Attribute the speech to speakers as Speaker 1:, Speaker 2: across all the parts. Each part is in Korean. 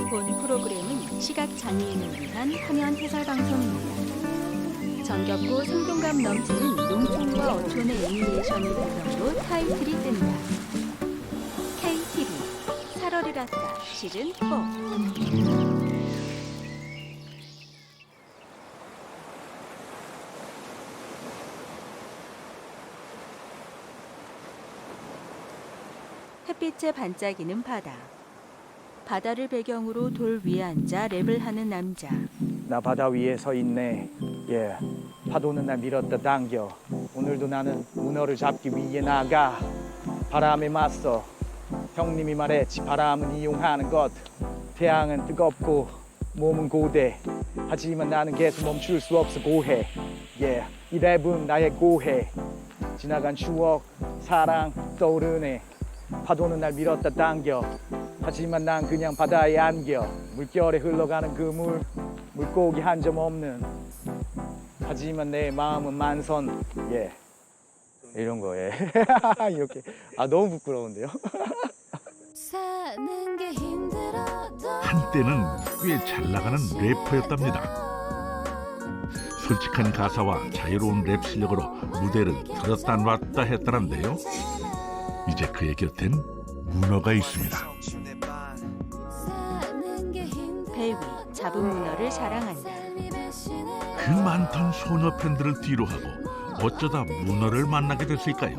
Speaker 1: 본 프로그램은 시각장애인을 위한 화면 해설 방송입니다. 정겹고 생동감 넘치는 농촌과 어촌의 애니메이션을 배경으로 타이틀이 뜬다. KTV 살얼이랐다 시즌 4. 햇빛에 반짝이는 바다. 바다를 배경으로 돌 위에 앉아 랩을 하는 남자.
Speaker 2: 나 바다 위에 서 있네. 예, 파도는 날 밀었다 당겨. 오늘도 나는 문어를 잡기 위해 나가. 바람에 맞서. 형님이 말했지 바람은 이용하는 것. 태양은 뜨겁고 몸은 고대. 하지만 나는 계속 멈출 수 없어 고해. 예, 이 랩은 나의 고해. 지나간 추억, 사랑 떠오르네. 파도는 날 밀었다 당겨. 하지만 난 그냥 바다에 안겨. 물결에 흘러가는 그 물고기 한 점 없는. 하지만 내 마음은 만선. 예, 이런 거. 예. 이렇게. 아, 너무 부끄러운데요.
Speaker 3: 한때는 꽤 잘 나가는 래퍼였답니다. 솔직한 가사와 자유로운 랩 실력으로 무대를 들었다 놨다 했다는데요. 이제 그의 곁엔 문어가 있습니다.
Speaker 1: 배 위 잡은 문어를 자랑한다.
Speaker 3: 그 많던 소녀 팬들을 뒤로하고 어쩌다 문어를 만나게 됐을까요?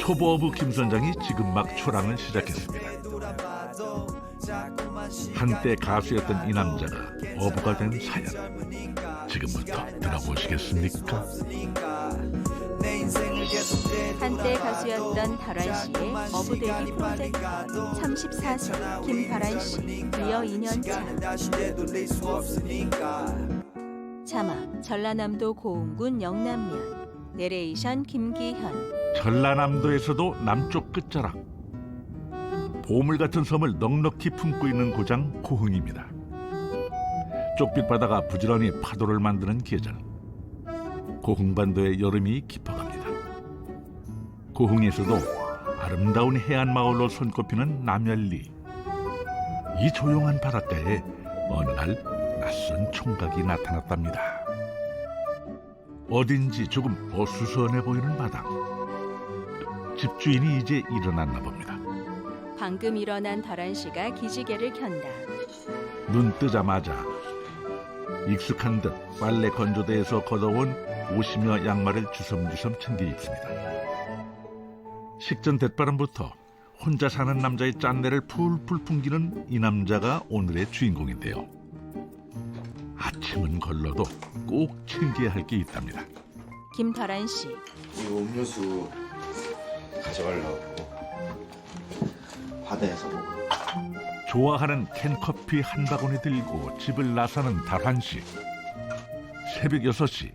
Speaker 3: 초보어부 김선장이 지금 막 초랑을 시작했습니다. 한때 가수였던 이 남자가 어부가 된 사연, 지금부터 들어보시겠습니까?
Speaker 1: 한때 가수였던 달환 씨의 어부되기 프로젝트 34세 김달환 씨 이어 2년차. 자막 전라남도 고흥군 영남면. 내레이션 김기현.
Speaker 3: 전라남도에서도 남쪽 끝자락, 보물 같은 섬을 넉넉히 품고 있는 고장 고흥입니다. 쪽빛 바다가 부지런히 파도를 만드는 계절, 고흥반도의 여름이 깊어갑니다. 고흥에서도 아름다운 해안 마을로 손꼽히는 남열리. 이 조용한 바닷가에 어느 날 낯선 총각이 나타났답니다. 어딘지 조금 어수선해 보이는 바다. 집주인이 이제 일어났나 봅니다.
Speaker 1: 방금 일어난 달환 씨가 기지개를 켠다.
Speaker 3: 눈 뜨자마자 익숙한 듯 빨래 건조대에서 걷어온 옷이며 양말을 주섬주섬 챙겨 입습니다. 식전 대바람부터 혼자 사는 남자의 짠내를 풀풀 풍기는 이 남자가 오늘의 주인공인데요. 아침은 걸러도 꼭 챙겨야 할 게 있답니다.
Speaker 1: 김달환 씨.
Speaker 4: 이거 음료수 가져가려고 바다에서 먹어.
Speaker 3: 좋아하는 캔커피 한 바구니 들고 집을 나서는 달환 씨. 새벽 6시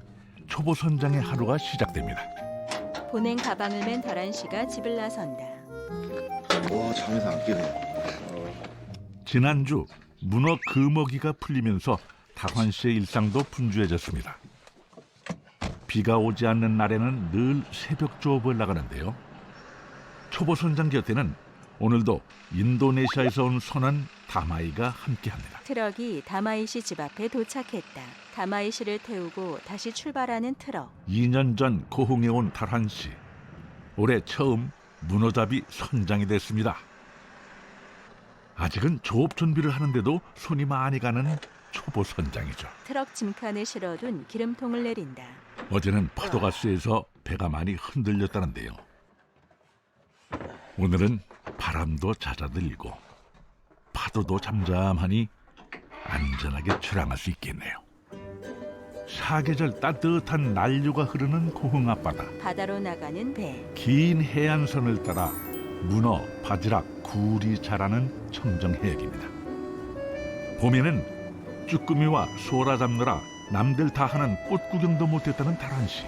Speaker 3: 초보 선장의 하루가 시작됩니다.
Speaker 1: 보냉 가방을 맨 달환 씨가 집을 나선다.
Speaker 4: 와, 잠에서 안 깨네.
Speaker 3: 지난주 문어 금어기가 풀리면서 달환 씨의 일상도 분주해졌습니다. 비가 오지 않는 날에는 늘 새벽 조업을 나가는데요. 초보 선장 곁에는 오늘도 인도네시아에서 온 선원 다마이가 함께합니다.
Speaker 1: 트럭이 다마이 씨 집 앞에 도착했다. 다마이 씨를 태우고 다시 출발하는 트럭.
Speaker 3: 2년 전 고흥에 온 달환 씨. 올해 처음 문어잡이 선장이 됐습니다. 아직은 조업 준비를 하는데도 손이 많이 가는 초보 선장이죠.
Speaker 1: 트럭 짐칸에 실어둔 기름통을 내린다.
Speaker 3: 어제는 파도가 쎄서 배가 많이 흔들렸다는데요. 오늘은 바람도 잦아들고 파도도 잠잠하니 안전하게 출항할 수 있겠네요. 사계절 따뜻한 난류가 흐르는 고흥 앞바다.
Speaker 1: 바다로 나가는 배.
Speaker 3: 긴 해안선을 따라 문어, 바지락, 굴이 자라는 청정해역입니다. 봄에는 쭈꾸미와 소라 잡느라 남들 다 하는 꽃구경도 못했다는 달환 씨.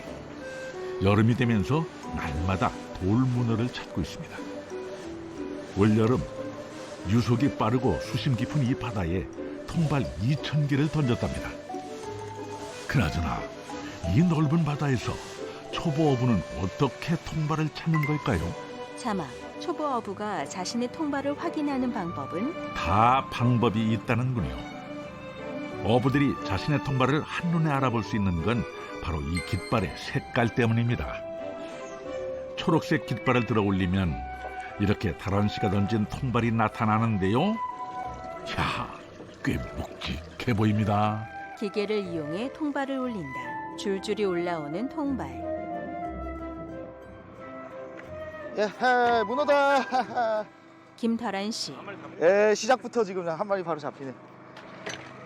Speaker 3: 여름이 되면서 날마다 돌문어를 찾고 있습니다. 올여름 유속이 빠르고 수심 깊은 이 바다에 통발 2,000개를 던졌답니다. 그나저나 이 넓은 바다에서 초보 어부는 어떻게 통발을 찾는 걸까요?
Speaker 1: 자막 초보 어부가 자신의 통발을 확인하는 방법은
Speaker 3: 다 방법이 있다는군요. 어부들이 자신의 통발을 한눈에 알아볼 수 있는 건 바로 이 깃발의 색깔 때문입니다. 초록색 깃발을 들어 올리면 이렇게 다란 씨가 던진 통발이 나타나는데요. 야, 꽤 묵직해 보입니다.
Speaker 1: 기계를 이용해 통발을 올린다. 줄줄이 올라오는 통발.
Speaker 2: 예, 문어다.
Speaker 1: 김다란 씨.
Speaker 2: 예, 시작부터 지금 한 마리 바로 잡히네.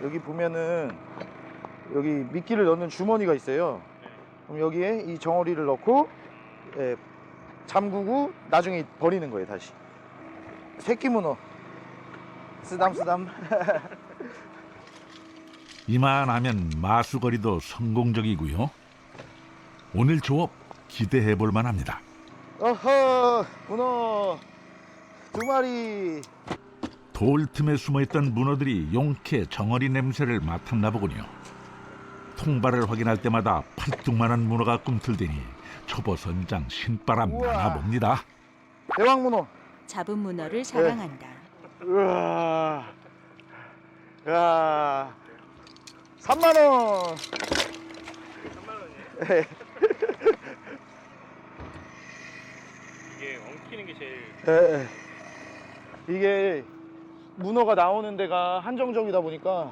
Speaker 2: 여기 보면은 여기 미끼를 넣는 주머니가 있어요. 그럼 여기에 이 정어리를 넣고 예, 잠그고 나중에 버리는 거예요, 다시. 새끼 문어. 쓰담쓰담.
Speaker 3: 이만하면 마수거리도 성공적이고요. 오늘 조업 기대해 볼 만합니다.
Speaker 2: 어허, 문어 2마리.
Speaker 3: 돌 틈에 숨어있던 문어들이 용케 정어리 냄새를 맡았나 보군요. 통발을 확인할 때마다 팔뚝만한 문어가 꿈틀대니 초보 선장 신바람
Speaker 2: 우와.
Speaker 3: 나봅니다.
Speaker 2: 대왕 문어.
Speaker 1: 잡은 문어를 자랑한다.
Speaker 2: 우와. 야. 3만 원.
Speaker 5: 3만 원이에요? 이게 엉키는 게 제일
Speaker 2: 예. 이게 문어가 나오는 데가 한정적이다 보니까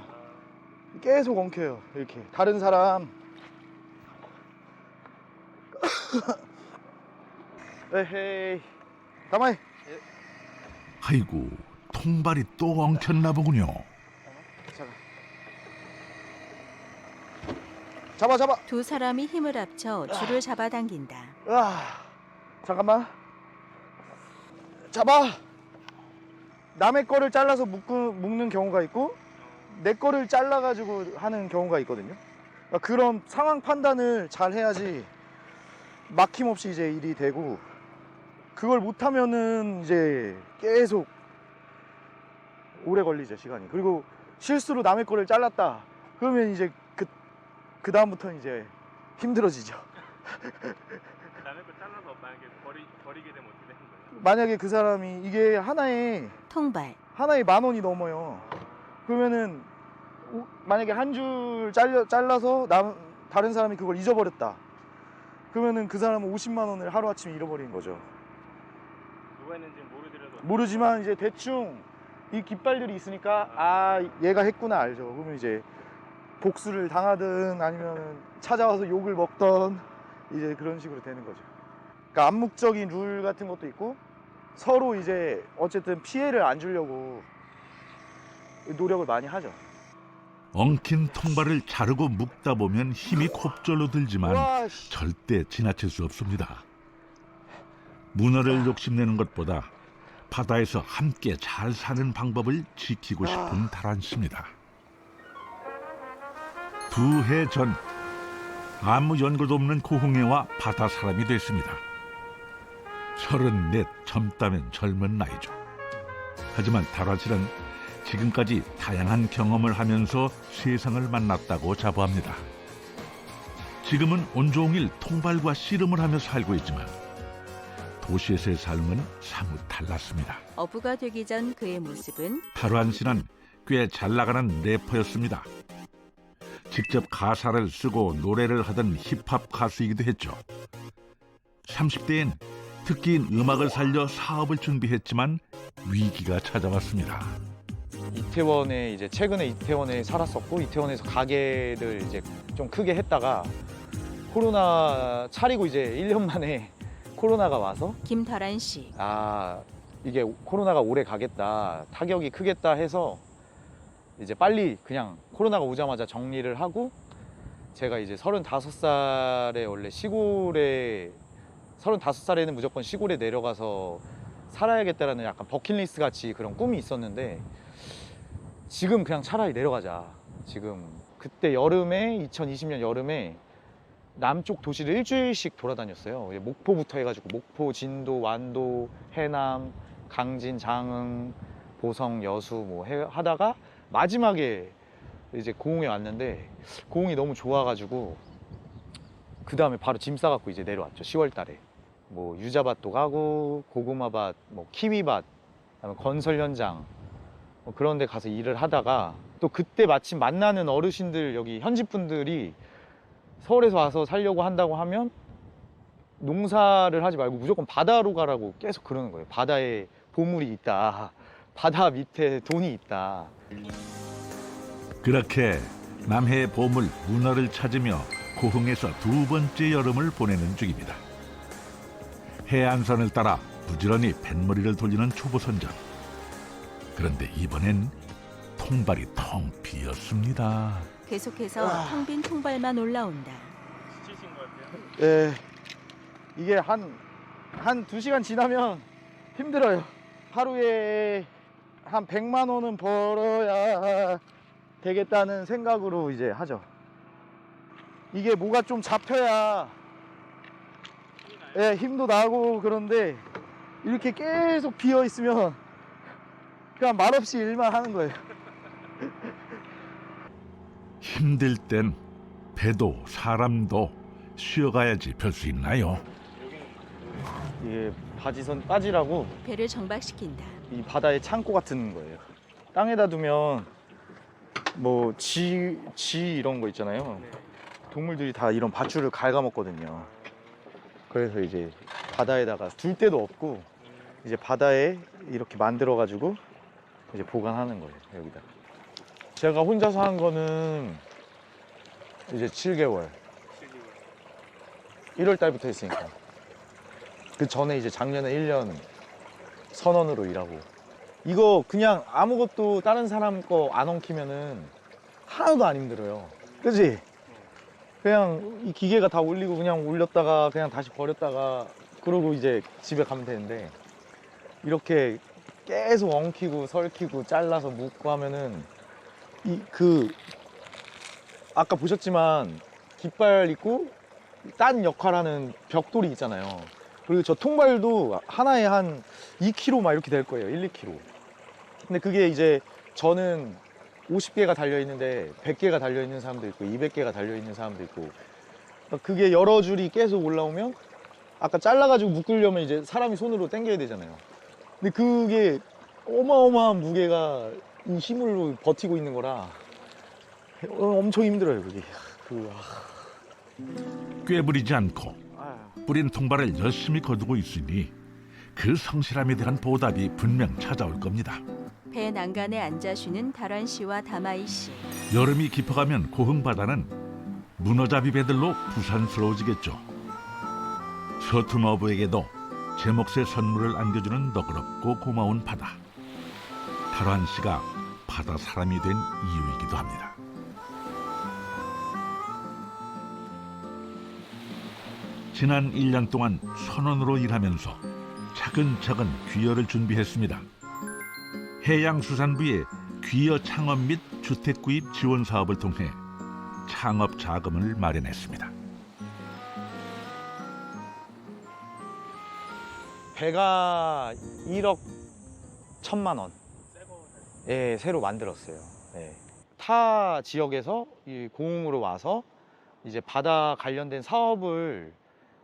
Speaker 2: 계속 엉켜요. 이렇게 다른 사람 에헤이 가만히.
Speaker 3: 아이고, 통발이 또 엉켰나 보군요.
Speaker 2: 잡아.
Speaker 1: 두 사람이 힘을 합쳐 줄을 잡아당긴다.
Speaker 2: 잠깐만. 잡아. 남의 거를 잘라서 묶는 경우가 있고 내 거를 잘라가지고 하는 경우가 있거든요. 그러니까 그런 상황 판단을 잘 해야지 막힘없이 이제 일이 되고, 그걸 못하면은 이제 계속 오래 걸리죠, 시간이. 그리고 실수로 남의 거를 잘랐다 그러면 이제 그 다음부터는 이제 힘들어지죠.
Speaker 5: 남의 거 잘라서 만약에 버리게 되면 어떻게 되는 거예요?
Speaker 2: 만약에 그 사람이 이게 하나에
Speaker 1: 통발.
Speaker 2: 10,000원이 넘어요. 그러면은 만약에 한 줄 잘라서 다른 사람이 그걸 잊어버렸다. 그러면은 그 사람은 50만 원을 하루아침에 잃어버린 거죠.
Speaker 5: 누가 했는지 모르더라도
Speaker 2: 모르지만 이제 대충 이 깃발들이 있으니까 아, 얘가 했구나 알죠. 그러면 이제 복수를 당하든 아니면 찾아와서 욕을 먹던 이제 그런 식으로 되는 거죠. 그러니까 암묵적인 룰 같은 것도 있고 서로 이제 어쨌든 피해를 안 주려고 노력을 많이 하죠.
Speaker 3: 엉킨 통발을 자르고 묶다 보면 힘이 곱절로 들지만
Speaker 2: 우와, 씨.
Speaker 3: 절대 지나칠 수 없습니다. 문어를 욕심내는 것보다 바다에서 함께 잘 사는 방법을 지키고 싶은 다란 씨입니다. 2해 전 아무 연고도 없는 고흥해와 바다 사람이 됐습니다. 34 젊다면 젊은 나이죠. 하지만 다란 씨는 지금까지 다양한 경험을 하면서 세상을 만났다고 자부합니다. 지금은 온종일 통발과 씨름을 하며 살고 있지만 도시에서의 삶은 사뭇 달랐습니다.
Speaker 1: 어부가 되기 전 그의 모습은
Speaker 3: 다란 씨는 꽤 잘 나가는 래퍼였습니다. 직접 가사를 쓰고 노래를 하던 힙합 가수이기도 했죠. 30대엔 특기인 음악을 살려 사업을 준비했지만 위기가 찾아왔습니다.
Speaker 2: 이태원에 이제 최근에 이태원에 살았었고 이태원에서 가게를 이제 좀 크게 했다가 코로나 차리고 이제 1년 만에 코로나가 와서
Speaker 1: 김다란 씨.
Speaker 2: 아, 이게 코로나가 오래 가겠다, 타격이 크겠다 해서 이제 빨리 그냥 코로나가 오자마자 정리를 하고 제가 이제 35살에 원래 시골에 35살에는 무조건 시골에 내려가서 살아야겠다라는 약간 버킷리스트 같이 그런 꿈이 있었는데 지금 그냥 차라리 내려가자. 지금 그때 여름에 2020년 여름에 남쪽 도시를 일주일씩 돌아다녔어요. 목포부터 해가지고 목포, 진도, 완도, 해남, 강진, 장흥, 보성, 여수 뭐 하다가 마지막에 이제 고흥에 왔는데 고흥이 너무 좋아가지고 그 다음에 바로 짐 싸갖고 이제 내려왔죠. 10월 달에. 뭐 유자밭도 가고 고구마밭, 뭐 키위밭, 그다음에 건설 현장 뭐 그런 데 가서 일을 하다가 또 그때 마침 만나는 어르신들 여기 현지 분들이 서울에서 와서 살려고 한다고 하면 농사를 하지 말고 무조건 바다로 가라고 계속 그러는 거예요. 바다에 보물이 있다. 바다 밑에 돈이 있다.
Speaker 3: 그렇게 남해의 보물 문어를 찾으며 고흥에서 두 번째 여름을 보내는 중입니다. 해안선을 따라 부지런히 뱃머리를 돌리는 초보선장. 그런데 이번엔 통발이 텅 비었습니다.
Speaker 1: 계속해서 텅 빈 통발만 올라온다.
Speaker 5: 지치신 것 같아요.
Speaker 2: 예, 이게 한 2시간 지나면 힘들어요. 하루에 한 100만 원은 벌어야 되겠다는 생각으로 이제 하죠. 이게 뭐가 좀 잡혀야 예, 힘도 나고 그런데 이렇게 계속 비어 있으면 그냥 말없이 일만 하는 거예요.
Speaker 3: 힘들 땐 배도 사람도 쉬어가야지 별 수 있나요?
Speaker 2: 이게 바지선 빠지라고
Speaker 1: 배를 정박시킨다.
Speaker 2: 이 바다의 창고 같은 거예요. 땅에다 두면 뭐 쥐 이런 거 있잖아요. 동물들이 다 이런 밧줄을 갉아먹거든요. 그래서 이제 바다에다가 둘 데도 없고 이제 바다에 이렇게 만들어 가지고 이제 보관하는 거예요. 여기다. 제가 혼자서 한 거는 이제 7개월. 1월 달부터 했으니까. 그 전에 이제 작년에 1년 선원으로 일하고. 이거 그냥 아무것도 다른 사람 거 안 엉키면은 하나도 안 힘들어요. 그지? 그냥 이 기계가 다 올리고 그냥 올렸다가 그냥 다시 버렸다가 그러고 이제 집에 가면 되는데 이렇게 계속 엉키고 설키고 잘라서 묶고 하면은 아까 보셨지만 깃발 있고 딴 역할하는 벽돌이 있잖아요. 그리고 저 통발도 하나에 한 2kg 막 이렇게 될 거예요. 1, 2kg. 근데 그게 이제 저는 50개가 달려있는데 100개가 달려있는 사람도 있고 200개가 달려있는 사람도 있고 그러니까 그게 여러 줄이 계속 올라오면 아까 잘라가지고 묶으려면 이제 사람이 손으로 당겨야 되잖아요. 근데 그게 어마어마한 무게가 이 힘으로 버티고 있는 거라 엄청 힘들어요. 그게.
Speaker 3: 꾀부리지 않고 뿌린 통발을 열심히 거두고 있으니 그 성실함에 대한 보답이 분명 찾아올 겁니다.
Speaker 1: 배 난간에 앉아 쉬는 달환 씨와 다마이 씨.
Speaker 3: 여름이 깊어가면 고흥 바다는 문어잡이 배들로 부산스러워지겠죠. 서툰 어부에게도 제 몫의 선물을 안겨주는 너그럽고 고마운 바다. 달환 씨가 바다 사람이 된 이유이기도 합니다. 지난 1년 동안 선원으로 일하면서 차근차근 귀여를 준비했습니다. 해양수산부의 귀여 창업 및 주택 구입 지원 사업을 통해 창업 자금을 마련했습니다.
Speaker 2: 배가 1억 1천만 원. 예, 새로 만들었어요. 예. 타 지역에서 이 고흥으로 와서 이제 바다 관련된 사업을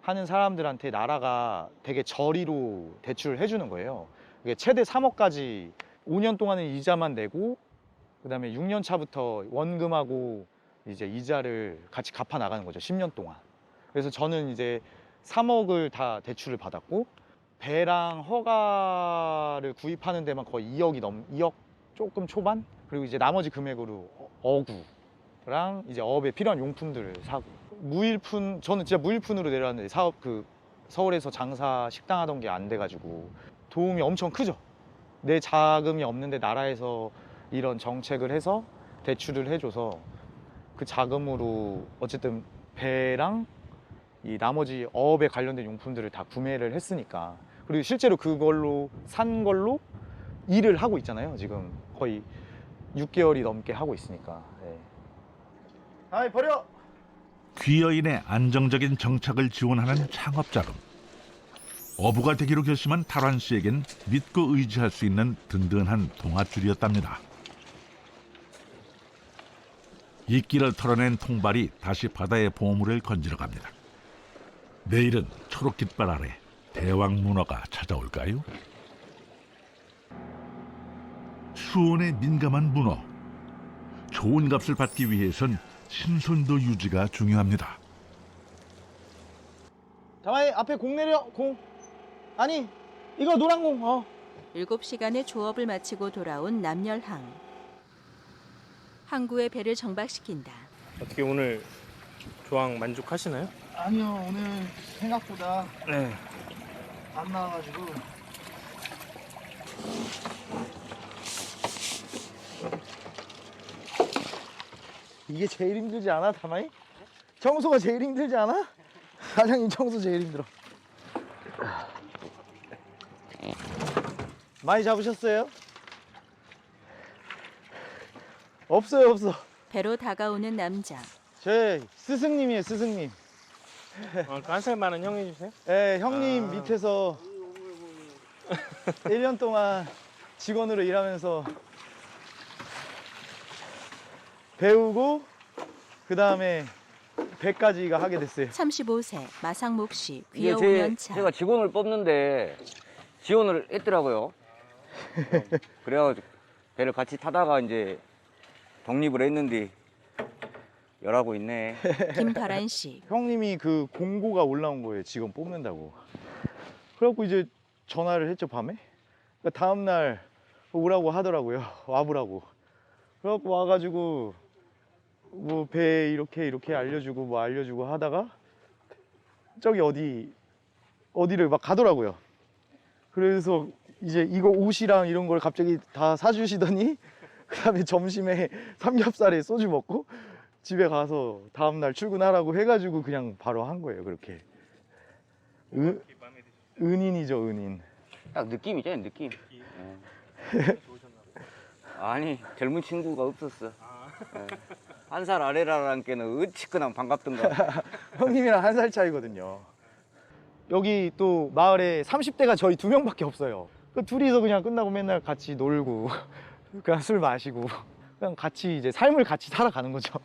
Speaker 2: 하는 사람들한테 나라가 되게 저리로 대출을 해주는 거예요. 이게 최대 3억까지 5년 동안은 이자만 내고 그다음에 6년 차부터 원금하고 이제 이자를 같이 갚아 나가는 거죠. 10년 동안. 그래서 저는 이제 3억을 다 대출을 받았고 배랑 허가를 구입하는 데만 거의 2억 조금 초반? 그리고 이제 나머지 금액으로 어구랑 이제 어업에 필요한 용품들을 사고 무일푼, 저는 진짜 무일푼으로 내려왔는데 사업 서울에서 장사 식당 하던 게 안 돼가지고 도움이 엄청 크죠. 내 자금이 없는데 나라에서 이런 정책을 해서 대출을 해줘서 그 자금으로 어쨌든 배랑 이 나머지 어업에 관련된 용품들을 다 구매를 했으니까 그리고 실제로 그걸로 산 걸로 일을 하고 있잖아요. 지금 거의 6개월이 넘게 하고 있으니까. 네. 아이 버려!
Speaker 3: 귀여인의 안정적인 정착을 지원하는 창업 자금. 어부가 되기로 결심한 달환 씨에겐 믿고 의지할 수 있는 든든한 동아줄이었답니다. 이끼를 털어낸 통발이 다시 바다의 보물을 건지러 갑니다. 내일은 초록 깃발 아래 대왕 문어가 찾아올까요? 수온에 민감한 문어. 좋은 값을 받기 위해선 신선도 유지가 중요합니다.
Speaker 2: 다마이 앞에 공 내려. 공. 아니 이거 노란 공.
Speaker 1: 7시간의 조업을 마치고 돌아온 남열항. 항구의 배를 정박시킨다.
Speaker 5: 어떻게 오늘 조항 만족하시나요?
Speaker 2: 아니요 오늘 생각보다
Speaker 5: 네.
Speaker 2: 안 나와가지고. 이게 제일 힘들지 않아 다마이? 청소가 제일 힘들지 않아? 사장님 청소 제일 힘들어. 많이 잡으셨어요? 없어요 없어.
Speaker 1: 배로 다가오는 남자.
Speaker 2: 제 스승님이에요 스승님.
Speaker 5: 한 살 많은 형이주세요?
Speaker 2: 네, 형님 밑에서 1년 동안 직원으로 일하면서 배우고 그 다음에 배까지가 하게 됐어요.
Speaker 1: 35세 마상목 씨
Speaker 6: 이게
Speaker 1: 귀여운 연차.
Speaker 6: 제가 직원을 뽑는데 지원을 했더라고요. 그래가지고 배를 같이 타다가 이제 독립을 했는데 열하고 있네.
Speaker 1: 김다란 씨.
Speaker 2: 형님이 그 공고가 올라온 거예요. 직원 뽑는다고. 그래갖고 이제 전화를 했죠 밤에. 그러니까 다음날 오라고 하더라고요. 와보라고. 그래갖고 와가지고 뭐 배 이렇게 알려주고 뭐 알려주고 하다가 저기 어디를 막 가더라고요. 그래서 이제 이거 옷이랑 이런 걸 갑자기 다 사주시더니 그다음에 점심에 삼겹살에 소주 먹고 집에 가서 다음날 출근하라고 해가지고 그냥 바로 한 거예요. 그렇게. 은인이죠 은인.
Speaker 6: 딱 느낌이죠, 느낌. 아니, 젊은 친구가 없었어. 한 살 아래라는께는 어찌그나 반갑던가.
Speaker 2: 형님이랑 한 살 차이거든요. 여기 또 마을에 30대가 저희 2명밖에 없어요. 그 둘이서 그냥 끝나고 맨날 같이 놀고 그냥 술 마시고 그냥 같이 이제 삶을 같이 살아가는 거죠.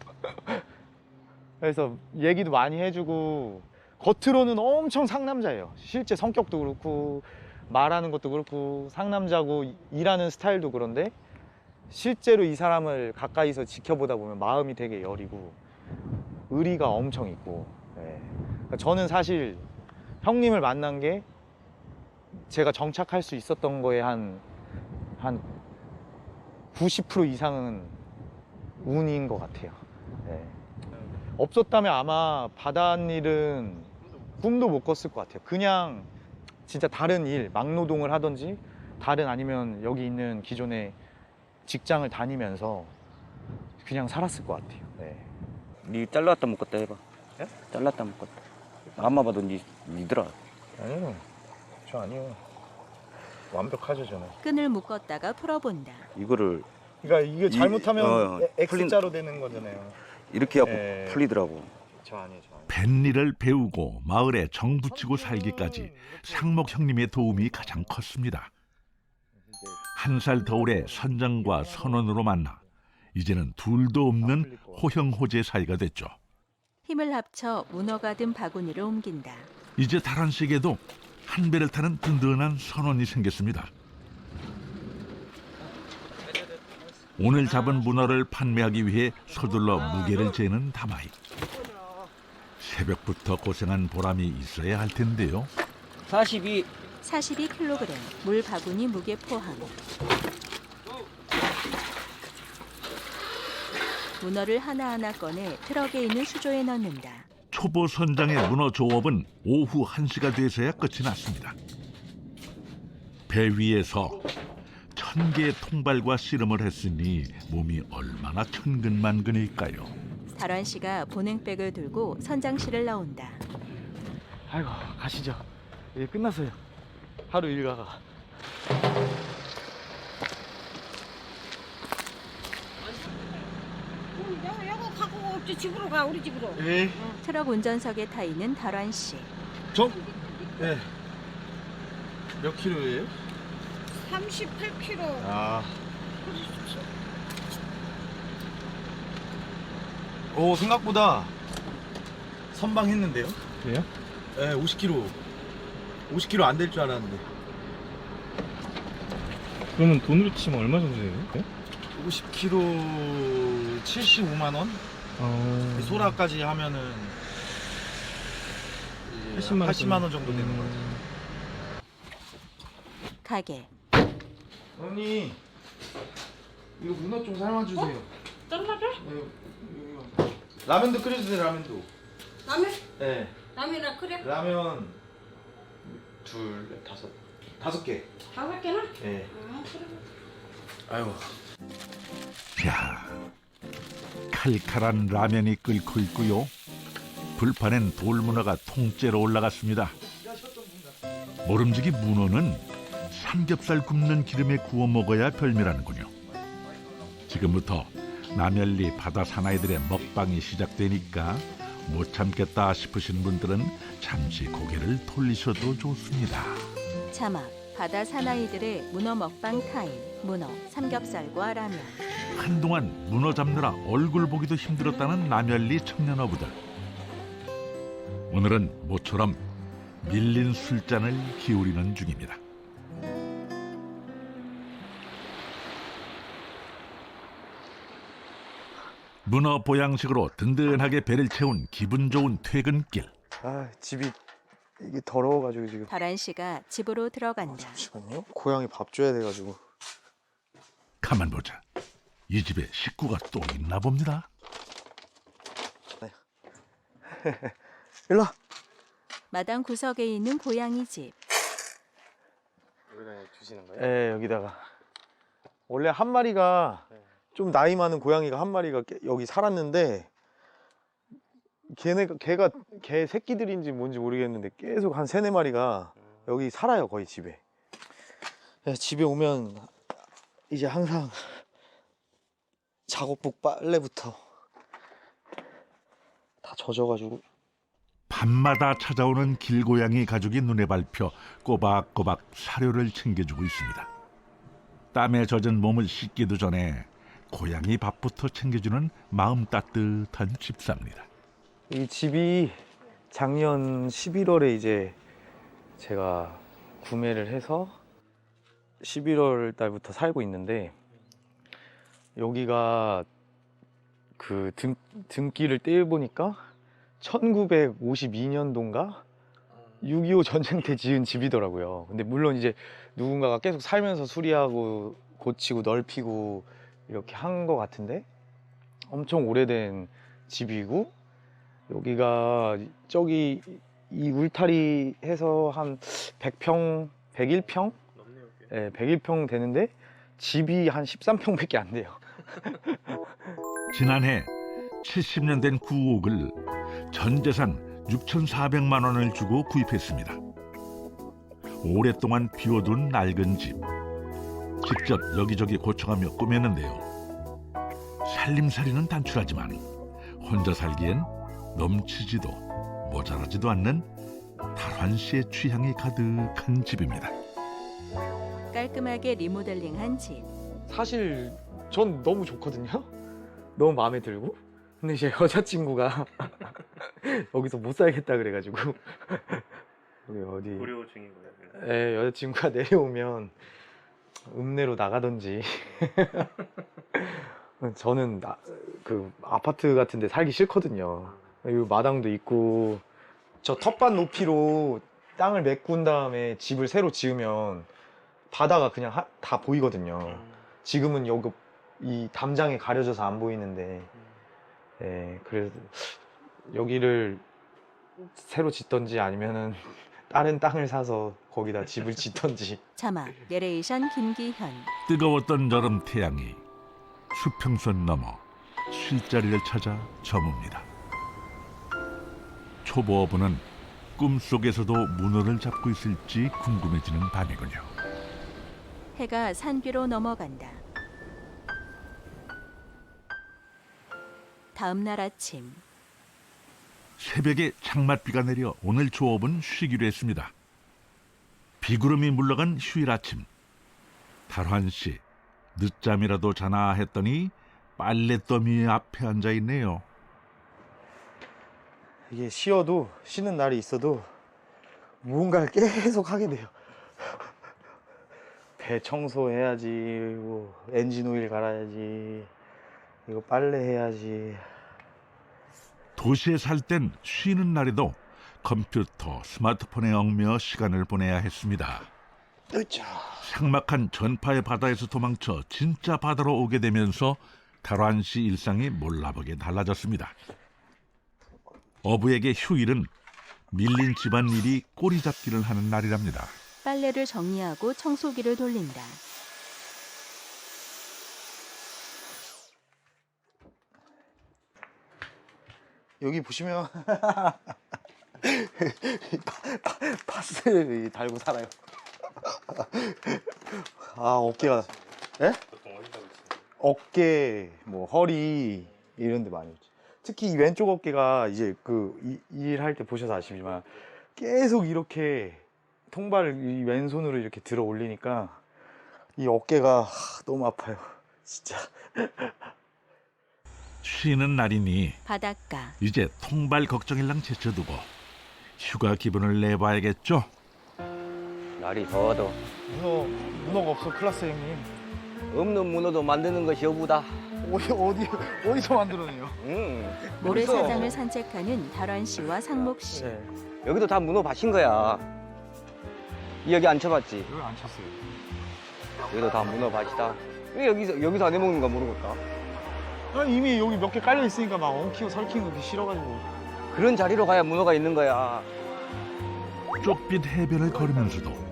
Speaker 2: 그래서 얘기도 많이 해주고 겉으로는 엄청 상남자예요. 실제 성격도 그렇고 말하는 것도 그렇고 상남자고 일하는 스타일도 그런데 실제로 이 사람을 가까이서 지켜보다 보면 마음이 되게 여리고 의리가 엄청 있고. 네. 그러니까 저는 사실 형님을 만난 게 제가 정착할 수 있었던 거에 한 90% 이상은 운인 것 같아요. 네. 없었다면 아마 바닷일은 꿈도 못 꿨을 것 같아요. 그냥 진짜 다른 일, 막노동을 하든지 다른 아니면 여기 있는 기존의 직장을 다니면서 그냥 살았을 것 같아요. 네.
Speaker 6: 니 잘랐다 묶었다 해봐.
Speaker 2: 예?
Speaker 6: 잘랐다 묶었다. 나만 봐도 니더라.
Speaker 2: 아니요, 저 아니요. 완벽하죠 저는.
Speaker 1: 끈을 묶었다가 풀어본다.
Speaker 6: 이거를
Speaker 2: 그러니까 이게 잘못하면 X자로
Speaker 6: 풀린-
Speaker 2: 되는 거잖아요.
Speaker 6: 이렇게 하고
Speaker 2: 예.
Speaker 6: 풀리더라고.
Speaker 2: 저 아니에요, 저 아니에요.
Speaker 3: 뱃일을 배우고 마을에 정 붙이고 살기까지 상목 형님의 도움이 가장 컸습니다. 한 살 터울의 선장과 선원으로 만나 이제는 둘도 없는 호형호재 사이가 됐죠.
Speaker 1: 힘을 합쳐 문어가 든 바구니를 옮긴다.
Speaker 3: 이제 다란 씨에게도 한 배를 타는 든든한 선원이 생겼습니다. 오늘 잡은 문어를 판매하기 위해 서둘러 무게를 재는 다마이. 새벽부터 고생한 보람이 있어야 할 텐데요.
Speaker 1: 42kg 물 바구니 무게 포함. 문어를 하나하나 꺼내 트럭에 있는 수조에 넣는다.
Speaker 3: 초보 선장의 문어 조업은 오후 1시가 돼서야 끝이 났습니다. 배 위에서 1000개의 통발과 씨름을 했으니 몸이 얼마나 천근만근일까요.
Speaker 1: 다란 씨가 보냉백을 들고 선장실을 나온다.
Speaker 2: 아이고 가시죠. 이제 끝났어요. 하루 일과가.
Speaker 7: 여보 가고 집으로 가 우리 집으로.
Speaker 2: 예.
Speaker 1: 트럭 운전석에 타 있는 다란 씨.
Speaker 2: 네. 몇 킬로예요?
Speaker 7: 38kg.
Speaker 2: 아. 오 생각보다 선방했는데요?
Speaker 5: 그래요?
Speaker 2: 네, 50kg.
Speaker 4: 50kg 안 될 줄 알았는데.
Speaker 5: 그러면 돈으로 치면 얼마 정도 돼요? 네?
Speaker 4: 50kg 75만 원? 소라까지 하면은 80만 원 정도 되는 거지.
Speaker 1: 가게.
Speaker 4: 언니, 이거 문어 좀 삶아주세요.
Speaker 7: 잘라줘?
Speaker 4: 라면도 끓여주세요. 라면도.
Speaker 7: 라면?
Speaker 4: 네.
Speaker 7: 라면이나 끓여?
Speaker 4: 라면 둘, 넷, 다섯 개.
Speaker 7: 5개나?
Speaker 4: 네.
Speaker 7: 그래.
Speaker 4: 아이고.
Speaker 3: 야, 칼칼한 라면이 끓고 있고요. 불판엔 돌문어가 통째로 올라갔습니다. 모름지기 문어는 삼겹살 굽는 기름에 구워 먹어야 별미라는군요. 지금부터 남현리 바다 사나이들의 먹방이 시작되니까 못 참겠다 싶으신 분들은 잠시 고개를 돌리셔도 좋습니다.
Speaker 1: 자막. 바다 사나이들의 문어 먹방 타임. 문어, 삼겹살과 라면.
Speaker 3: 한동안 문어 잡느라 얼굴 보기도 힘들었다는 남현리 청년어부들. 오늘은 모처럼 밀린 술잔을 기울이는 중입니다. 문어 보양식으로 든든하게 배를 채운 기분 좋은 퇴근길.
Speaker 2: 아, 집이 이게 더러워가지고 지금.
Speaker 1: 다란 씨가 집으로 들어간다.
Speaker 2: 잠시만요. 고양이 밥 줘야 돼가지고.
Speaker 3: 가만 보자. 이 집에 식구가 또 있나 봅니다.
Speaker 2: 일로 와.
Speaker 1: 마당 구석에 있는 고양이 집.
Speaker 5: 여기다 주시는 거예요?
Speaker 2: 네, 여기다가. 원래 한 마리가 좀 나이 많은 고양이가 한 마리가 여기 살았는데 걔가 개 새끼들인지 뭔지 모르겠는데 계속 한 3-4마리가 여기 살아요, 거의 집에. 집에 오면 이제 항상 작업복 빨래부터 다 젖어가지고.
Speaker 3: 밤마다 찾아오는 길고양이 가족이 눈에 밟혀 꼬박꼬박 사료를 챙겨주고 있습니다. 땀에 젖은 몸을 씻기도 전에 고양이 밥부터 챙겨주는 마음 따뜻한 집사입니다.
Speaker 2: 이 집이 작년 11월에 이제 제가 구매를 해서 11월 달부터 살고 있는데, 여기가 그 등기를 떼보니까 1952년도인가 6.25 전쟁 때 지은 집이더라고요. 근데 물론 이제 누군가가 계속 살면서 수리하고 고치고 넓히고 이렇게 한 것 같은데 엄청 오래된 집이고, 여기가 저기 이 울타리 해서 한 100평, 101평?
Speaker 5: 넘네요.
Speaker 2: 네, 101평 되는데 집이 한 13평밖에 안 돼요.
Speaker 3: 지난해 70년 된 구옥을 전 재산 6,400만 원을 주고 구입했습니다. 오랫동안 비워둔 낡은 집. 직접 여기저기 고쳐가며 꾸몄는데요. 살림살이는 단출하지만 혼자 살기엔 넘치지도 모자라지도 않는 달환 씨의 취향이 가득한 집입니다.
Speaker 1: 깔끔하게 리모델링한 집.
Speaker 2: 사실 전 너무 좋거든요. 너무 마음에 들고. 근데 이제 여자친구가 여기서 못 살겠다 그래가지고 여기 어디
Speaker 5: 고려 중인 거예요?
Speaker 2: 예, 여자친구가 내려오면 읍내로 나가던지. 저는 그 아파트 같은 데 살기 싫거든요. 여기 마당도 있고 저 텃밭 높이로 땅을 메꾼 다음에 집을 새로 지으면 바다가 그냥 다 보이거든요. 지금은 여기 이 담장에 가려져서 안 보이는데, 예, 그래서 여기를 새로 짓던지 아니면은 다른 땅을 사서 거기다 집을 짓던지.
Speaker 1: 자막. 내레이션 김기현.
Speaker 3: 뜨거웠던 여름 태양이 수평선 넘어 쉴자리를 찾아 저뭅니다. 초보 어부는 꿈속에서도 문어를 잡고 있을지 궁금해지는 밤이군요.
Speaker 1: 해가 산 위로 넘어간다. 다음 날 아침.
Speaker 3: 새벽에 장맛비가 내려 오늘 조업은 쉬기로 했습니다. 비구름이 물러간 휴일 아침. 달환 씨, 늦잠이라도 자나 했더니 빨랫더미 앞에 앉아 있네요.
Speaker 2: 이게 쉬는 날이 있어도 무언가를 계속 하게 돼요. 배 청소해야지, 뭐 엔진 오일 갈아야지, 이거 빨래해야지.
Speaker 3: 도시에 살 땐 쉬는 날에도 컴퓨터, 스마트폰에 얽매여 시간을 보내야 했습니다.
Speaker 2: 으쌰.
Speaker 3: 삭막한 전파의 바다에서 도망쳐 진짜 바다로 오게 되면서 달환 씨 일상이 몰라보게 달라졌습니다. 어부에게 휴일은 밀린 집안일이 꼬리 잡기를 하는 날이랍니다.
Speaker 1: 빨래를 정리하고 청소기를 돌린다.
Speaker 2: 여기 보시면 파스 달고 살아요. 아, 어깨가, 예? 어깨, 뭐 허리 이런 데 많이 있지. 특히 이 왼쪽 어깨가 이제 그 일할 때 보셔서 아시지만 계속 이렇게 통발을 이 왼손으로 이렇게 들어 올리니까 이 어깨가 너무 아파요. 진짜.
Speaker 3: 쉬는 날이니
Speaker 1: 바닷가.
Speaker 3: 이제 통발 걱정일랑 제쳐두고 휴가 기분을 내봐야겠죠.
Speaker 6: 날이 더워도
Speaker 2: 문어가 없어, 클라스 형님.
Speaker 6: 없는 문어도 만드는 것이 어부다.
Speaker 2: 어디서 만들어내요?
Speaker 1: 모래사장을 산책하는 달환 씨와 상목 씨.
Speaker 2: 네.
Speaker 6: 여기도 다 문어 밭인 거야. 여기 안 쳐봤지?
Speaker 2: 여기 안 쳤어요.
Speaker 6: 여기도 다 문어 밭이다. 왜 여기서 안 해먹는가 모르겠다.
Speaker 2: 아니, 이미 여기 몇 개 깔려 있으니까 막 엉키고 설키고 그게 싫어가지고.
Speaker 6: 그런 자리로 가야 문어가 있는 거야.
Speaker 3: 좁빛 해변을 걸으면서도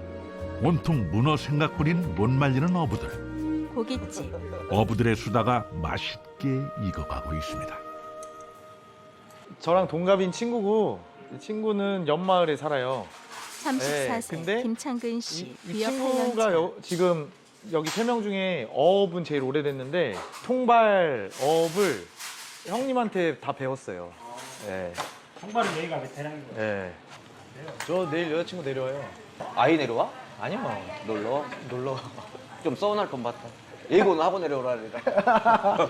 Speaker 3: 온통 문어 생각뿐인 못 말리는 어부들.
Speaker 1: 고깃집.
Speaker 3: 어부들의 수다가 맛있게 익어가고 있습니다.
Speaker 2: 저랑 동갑인 친구고, 이 친구는 옆마을에 살아요.
Speaker 1: 34세
Speaker 2: 근데
Speaker 1: 김창근 씨.
Speaker 2: 이
Speaker 1: 귀역
Speaker 2: 친구가
Speaker 1: 8년차.
Speaker 2: 지금 여기 3명 중에 어업은 제일 오래됐는데 통발 어업을 형님한테 다 배웠어요. 네.
Speaker 5: 통발은 여기가 베테랑인 거예요.
Speaker 2: 네. 저 내일 여자친구 내려와요.
Speaker 6: 아이 내려와?
Speaker 2: 아니요.
Speaker 6: 놀러. 좀 서운할 것 같아. 예고는 하고 내려오라 그래라.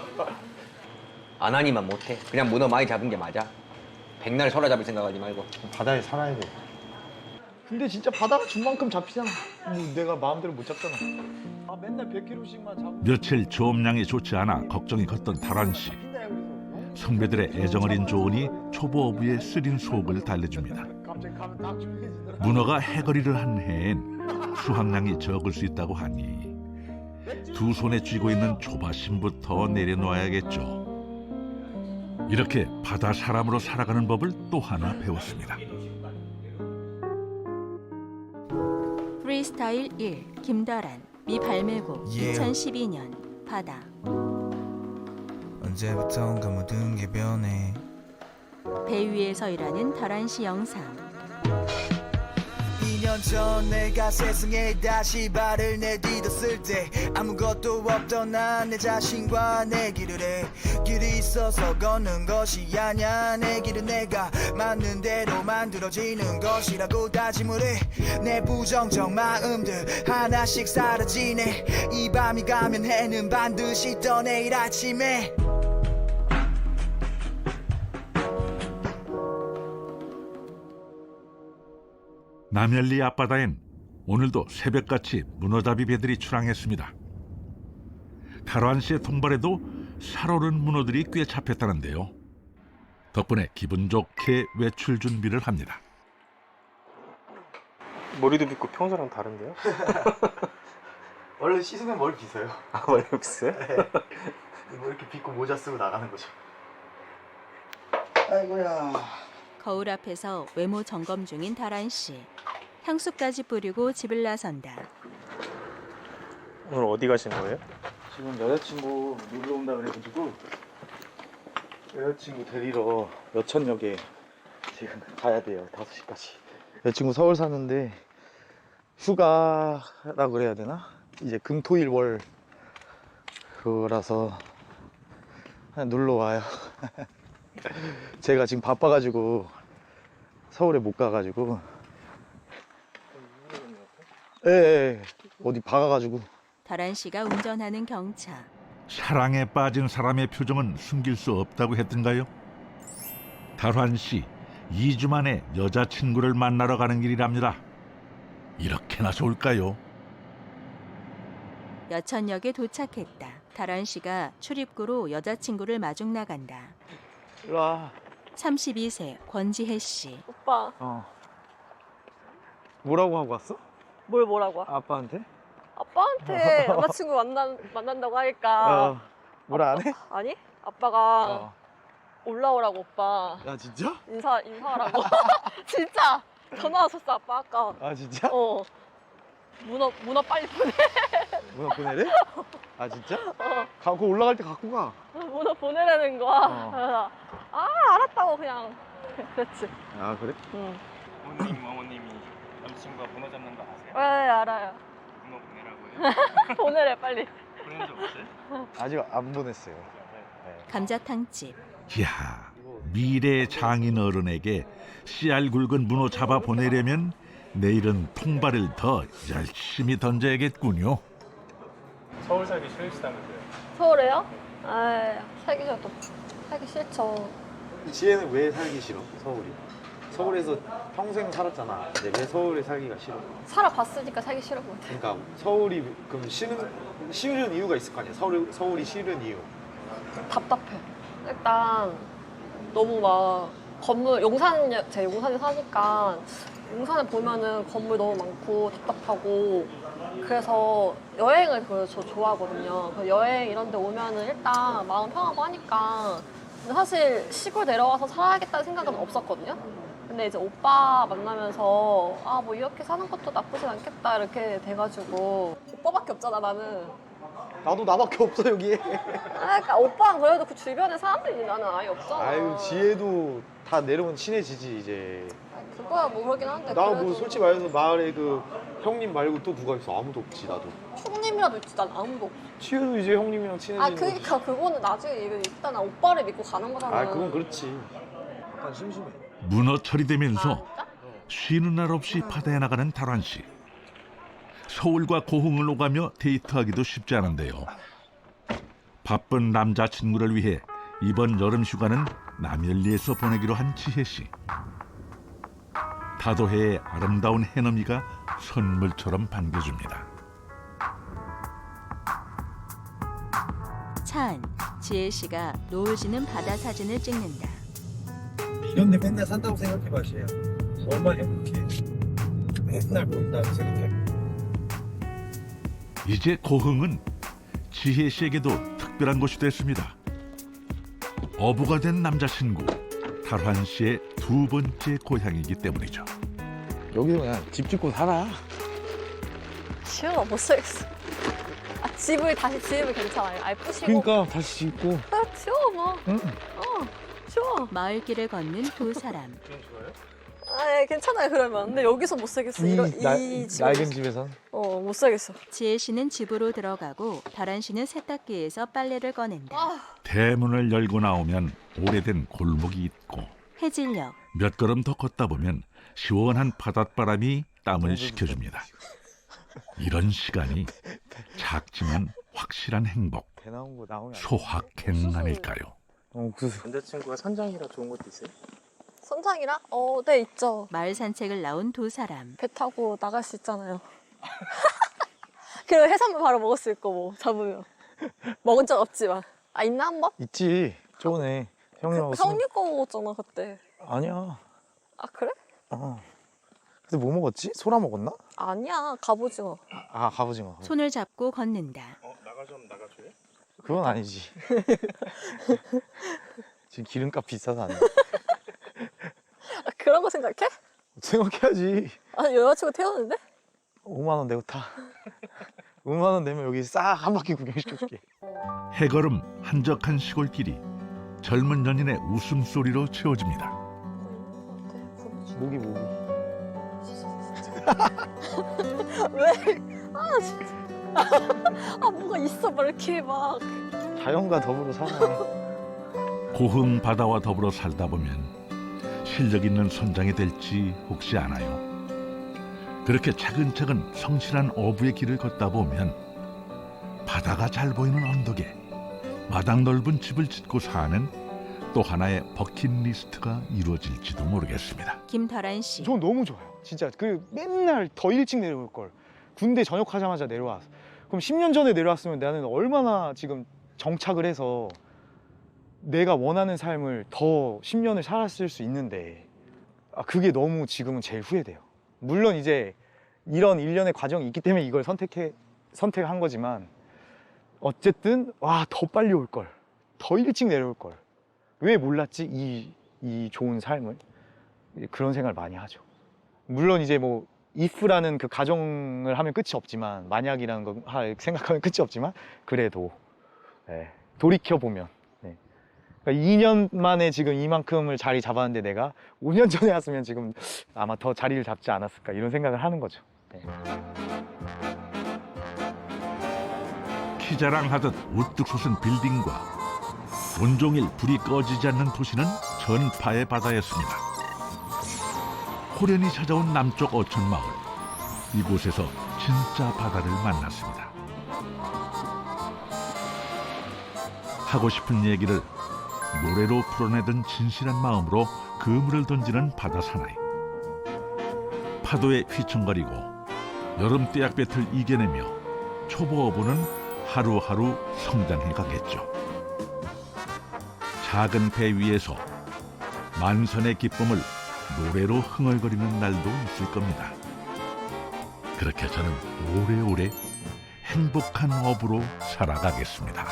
Speaker 6: 안 하니만 못해. 그냥 문어 많이 잡은 게 맞아. 백날 설아 잡을 생각하지 말고.
Speaker 2: 바다에 살아야 돼. 근데 진짜 바다가 준 만큼 잡히잖아. 뭐 내가 마음대로 못 잡잖아. 아, 맨날 100kg씩만 잡으면
Speaker 3: 며칠 조업량이 좋지 않아 걱정이 컸던 달환 씨.
Speaker 2: 잡힌다 그래서.
Speaker 3: 선배들의 애정어린 조언이 초보 어부의 쓰린 속을 달래줍니다.
Speaker 2: 갑자기 가면 딱 조용해지더라.
Speaker 3: 문어가 해거리를 한 해엔 수확량이 적을 수 있다고 하니 두 손에 쥐고 있는 조바심부터 내려놓아야겠죠. 이렇게 바다 사람으로 살아가는 법을 또 하나 배웠습니다.
Speaker 1: 프리스타일 1 김달환. 미 발매곡. 2012년 바다.
Speaker 8: 언제부턴가 모든 게 변해.
Speaker 1: 배 위에서 일하는 달환 씨 영상.
Speaker 8: 2년 전 내가 세상에 다시 발을 내딛었을 때 아무것도 없던 난 내 자신과 내 길을 해. 길이 있어서 걷는 것이 아냐. 내 길은 내가 맞는 대로 만들어지는 것이라고 다짐을 해. 내 부정적 마음들 하나씩 사라지네. 이 밤이 가면 해는 반드시 떠 내일 아침에.
Speaker 3: 남현리 앞바다엔 오늘도 새벽같이 문어잡이 배들이 출항했습니다. 달환 씨의 통발에도 살오른 문어들이 꽤 잡혔다는데요. 덕분에 기분 좋게 외출 준비를 합니다.
Speaker 5: 머리도 빗고 평소랑 다른데요?
Speaker 2: 원래 씻으면 머리 빗어요.
Speaker 5: 아, 머리 없어요?
Speaker 2: 이거 이렇게 빗고 모자 쓰고 나가는 거죠. 아이고야.
Speaker 1: 거울 앞에서 외모 점검 중인 달환 씨. 향수까지 뿌리고 집을 나선다.
Speaker 5: 오늘 어디 가시는 거예요?
Speaker 2: 지금 여자친구 놀러 온다 그래가지고 여자친구 데리러 여천역에 지금 가야 돼요. 5시까지. 여자친구 서울 사는데 휴가라 그래야 되나? 이제 금토일 월 그거라서 그냥 놀러 와요. 제가 지금 바빠가지고 서울에 못 가가지고 예, 어디 박아가지고.
Speaker 1: 달환 씨가 운전하는 경차.
Speaker 3: 사랑에 빠진 사람의 표정은 숨길 수 없다고 했던가요? 달환 씨, 2주 만에 여자친구를 만나러 가는 길이랍니다. 이렇게나 좋을까요?
Speaker 1: 여천역에 도착했다. 다란 씨가 출입구로 여자친구를 마중 나간다.
Speaker 2: 이리 와.
Speaker 1: 32세 권지혜 씨.
Speaker 9: 오빠,
Speaker 2: 뭐라고 하고 왔어?
Speaker 9: 뭐라고?
Speaker 2: 아빠한테?
Speaker 9: 아빠한테 여자친구 만난다고 하니까.
Speaker 2: 뭐라 안 해?
Speaker 9: 아니? 아빠가 올라오라고 오빠.
Speaker 2: 야 진짜?
Speaker 9: 인사하라고. 진짜 전화 왔었어 아빠 아까.
Speaker 2: 아 진짜?
Speaker 9: 문어 빨리 보내.
Speaker 2: 문어 보내래? 아 진짜? 그거 올라갈 때 갖고 가.
Speaker 9: 문어 보내라는 거야.
Speaker 2: 어.
Speaker 9: 그래서 알았다고 그냥 그랬지.
Speaker 2: 아 그래?
Speaker 9: 응.
Speaker 5: 부모님, 어머님이 남자친구가 번호 잡는 거 아세요?
Speaker 9: 네 알아요.
Speaker 5: 번호 보내라고요?
Speaker 9: 보내래 빨리.
Speaker 5: 보낸 적 없어요?
Speaker 2: 아직 안 보냈어요.
Speaker 1: 감자탕집.
Speaker 3: 이야, 미래 장인 어른에게 씨알 굵은 문어 잡아 보내려면 내일은 통발을 더 열심히 던져야겠군요.
Speaker 5: 서울 살기 싫으시다면서요?
Speaker 9: 서울에요? 아 살기 싫죠.
Speaker 2: 지혜는 왜 살기 싫어? 서울이. 서울에서 평생 살았잖아. 근데 왜 서울에 살기가 싫어?
Speaker 9: 살아봤으니까 살기 싫은 거 같아.
Speaker 2: 그러니까 서울이 그럼 싫은 이유가 있을 거 아니야. 서울이 싫은 이유.
Speaker 9: 답답해. 일단 너무 막 건물 제가 용산에 사니까 용산에 보면은 건물 너무 많고 답답하고 그래서 여행을 저 좋아하거든요. 그래서 여행 이런 데 오면은 일단 마음 편하고 하니까 근데 사실 시골 내려와서 살아야겠다는 생각은 없었거든요. 근데 이제 오빠 만나면서 뭐 이렇게 사는 것도 나쁘진 않겠다 이렇게 돼가지고 오빠밖에 없잖아 나는.
Speaker 2: 나도 나밖에 없어 여기에.
Speaker 9: 그러니까 오빠는 그래도 그 주변에 사람들이 나는 아예 없잖아.
Speaker 2: 아유 지혜도 다 내려오면 친해지지 이제.
Speaker 9: 그거야 뭐 그러긴 한데
Speaker 2: 나
Speaker 9: 그래도
Speaker 2: 뭐 솔직히 말해서 마을에 그 형님 말고 또 누가 있어? 아무도 없지 나도.
Speaker 9: 형님이라도 있지 난 아무도 없어.
Speaker 2: 지혜도 이제 형님이랑 친해지는 거지.
Speaker 9: 그러니까 그거는 나중에 일단 난 오빠를 믿고 가는 거잖아.
Speaker 2: 그건 그렇지. 약간 심심해.
Speaker 3: 문어 처리되면서
Speaker 9: 진짜?
Speaker 3: 쉬는 날 없이 바다에 나가는 달환 씨. 서울과 고흥을 오가며 데이트하기도 쉽지 않은데요. 바쁜 남자친구를 위해 이번 여름 휴가는 남현리에서 보내기로 한 지혜 씨. 다도해의 아름다운 해넘이가 선물처럼 반겨줍니다.
Speaker 1: 차안. 지혜 씨가 노을 지는 바다 사진을 찍는다.
Speaker 10: 이런데 맨날 산다고 생각해봐, 지혜야. 얼마나 행복해. 맨날 보인다고 생각해.
Speaker 3: 이제 고흥은 지혜 씨에게도 특별한 곳이 됐습니다. 어부가 된 남자친구 달환 씨의 두 번째 고향이기 때문이죠.
Speaker 2: 여기서 그냥 집 짓고 살아.
Speaker 9: 지현아 못 살겠어. 집을 다시 지으면 괜찮아요. 아예 부시고.
Speaker 2: 그러니까 다시 짓고.
Speaker 9: 치워 뭐.
Speaker 2: 응.
Speaker 9: 치워.
Speaker 1: 마을길을 걷는 두 사람.
Speaker 9: 괜찮아요 그러면. 근데 여기서 못 살겠어. 이 집에서.
Speaker 2: 낡은 집에선.
Speaker 9: 못 살겠어.
Speaker 1: 지혜 씨는 집으로 들어가고 다란 씨는 세탁기에서 빨래를 꺼낸다.
Speaker 3: 대문을 열고 나오면 오래된 골목이 있고
Speaker 1: 해질녘.
Speaker 3: 몇 걸음 더 걷다 보면 시원한 바닷바람이 땀을 식혀줍니다. 이런 시간이 작지만 확실한 행복,
Speaker 2: 배 나온 거 나오면.
Speaker 3: 소확행 아닐까요?
Speaker 2: 옥수수.
Speaker 5: 남자친구가 선장이라 좋은 것도 있어요?
Speaker 9: 선장이랑? 네 있죠.
Speaker 1: 마을 산책을 나온 두 사람.
Speaker 9: 배 타고 나갈 수 있잖아요. 그리고 해산물 바로 먹을 수 있고 뭐 잡으면. 먹은 적 없지만. 있나 한 번?
Speaker 2: 있지. 저번에 형이랑
Speaker 9: 형님 거 먹었잖아 그때.
Speaker 2: 아니야.
Speaker 9: 그래?
Speaker 2: 그때 뭐 먹었지? 소라 먹었나?
Speaker 9: 아니야 갑오징어.
Speaker 2: 갑오징어.
Speaker 1: 손을 잡고 걷는다.
Speaker 5: 나가줘요?
Speaker 2: 그건 아니지. 지금 기름값 비싸서 안 돼.
Speaker 9: 그런 거 생각해?
Speaker 2: 생각해야지.
Speaker 9: 여자친구 태우는데?
Speaker 2: 5만 원 내고 타. 5만 원 내면 여기 싹 한 바퀴 구경시켜줄게.
Speaker 3: 해걸음 한적한 시골길이 젊은 연인의 웃음소리로 채워집니다.
Speaker 2: 모기.
Speaker 9: 왜? 진짜. 뭐가 있어 막 이렇게 막.
Speaker 2: 자연과 더불어 살아.
Speaker 3: 고흥 바다와 더불어 살다 보면 실력 있는 선장이 될지 혹시 아나요? 그렇게 차근차근 성실한 어부의 길을 걷다 보면 바다가 잘 보이는 언덕에 마당 넓은 집을 짓고 사는 또 하나의 버킷리스트가 이루어질지도 모르겠습니다.
Speaker 1: 김다란 씨.
Speaker 2: 전 너무 좋아요. 진짜 그 맨날 더 일찍 내려올 걸. 군대 전역하자마자 내려왔어. 그럼 10년 전에 내려왔으면 나는 얼마나 지금 정착을 해서 내가 원하는 삶을 더 10년을 살았을 수 있는데 그게 너무 지금은 제일 후회돼요. 물론 이제 이런 일련의 과정이 있기 때문에 이걸 선택한 거지만 어쨌든 더 빨리 올 걸. 더 일찍 내려올 걸. 왜 몰랐지? 이 좋은 삶을. 그런 생각을 많이 하죠. 물론 이제 뭐 if라는 그 가정을 하면 끝이 없지만 만약이라는 거 생각하면 끝이 없지만 그래도 돌이켜 보면 2년 만에 지금 이만큼을 자리 잡았는데 내가 5년 전에 왔으면 지금 아마 더 자리를 잡지 않았을까 이런 생각을 하는 거죠.
Speaker 3: 키자랑하듯 우뚝 솟은 빌딩과 온종일 불이 꺼지지 않는 도시는 전파의 바다였습니다. 호련히 찾아온 남쪽 어촌마을. 이곳에서 진짜 바다를 만났습니다. 하고 싶은 얘기를 노래로 풀어내던 진실한 마음으로 그물을 던지는 바다 사나이. 파도에 휘청거리고 여름 떼약볕을 이겨내며 초보 어부는 하루하루 성장해 가겠죠. 작은 배 위에서 만선의 기쁨을 노래로 흥얼거리는 날도 있을 겁니다. 그렇게 저는 오래오래 행복한 어부로 살아가겠습니다.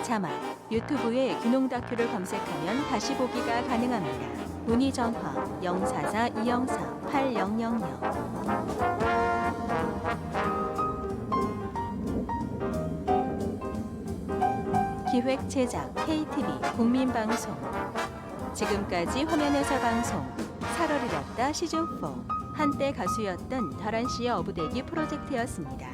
Speaker 1: 자막, 유튜브에 귀농 다큐를 검색하면 다시 보기가 가능합니다. 문의 전화 044 204 8000. 기획 제작 KTV 국민방송. 지금까지 화면에서 방송 4월 1왔다 시즌4 한때 가수였던 다란 씨의 어부대기 프로젝트였습니다.